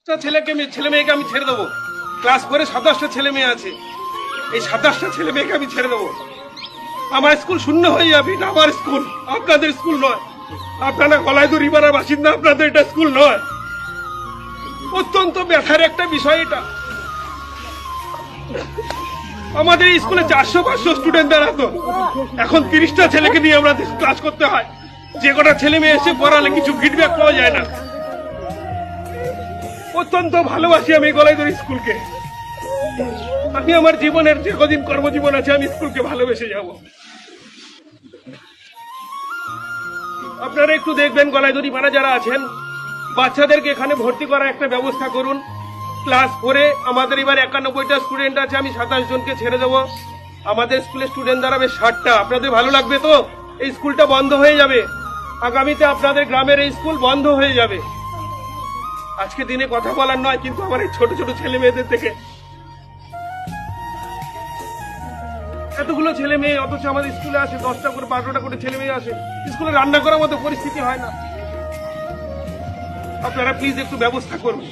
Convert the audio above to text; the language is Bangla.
ছেলে মেয়েকে আমি ছেড়ে দেবো। ক্লাস 4-এ 27টা ছেলে মেয়ে আছে, এই 27টা ছেলে মেয়েকে আমি ছেড়ে দেবো? আমার স্কুল শূন্য হয়ে যাবে। এটা আমার স্কুল, আপনাদের স্কুল নয়। আপনারা গলাইদুর ইবারার বাসিন্দা, আপনাদের এটা স্কুল নয়। অত্যন্ত ব্যথার একটা বিষয় এটা। আমাদের এই স্কুলে 400-500 স্টুডেন্ট দাঁড়াতো, এখন 30টা ছেলেকে নিয়ে আমরা ক্লাস করতে হয়। যে কটা ছেলে মেয়ে এসে পড়ালে কিছু ফিডব্যাক পাওয়া যায় না। অত্যন্ত ভালোবাসি আমি গলাইদুর স্কুলকে। আমি আমার জীবনের যে কদিন কর্মজীবন আছে আমি স্কুলকে ভালোবেসে যাব। আপনারা একটু দেখবেন গলাইদুরি পাড়া যারা আছেন, বাচ্চাদেরকে এখানে ভর্তি করার একটা ব্যবস্থা করুন। ক্লাস 4-এ আমাদের এবার 91টা স্টুডেন্ট আছে, আমি 27 জনকে ছেড়ে দেবো। আমাদের স্কুলে স্টুডেন্ট দাঁড়াবে 60টা। আপনাদের ভালো লাগবে তো? এই স্কুলটা বন্ধ হয়ে যাবে আগামীতে, আপনাদের গ্রামের এই স্কুল বন্ধ হয়ে যাবে। আজকে দিনে কথা বলার নয়, কিন্তু আমার এই ছোট ছোট ছেলে মেয়েদের থেকে এতগুলো ছেলে মেয়ে, অথচ আমাদের স্কুলে আসে 10টা করে 12টা করে ছেলে মেয়ে আসে, স্কুলে রান্না করার মতো পরিস্থিতি হয় না। আপনারা প্লিজ একটু ব্যবস্থা করুন।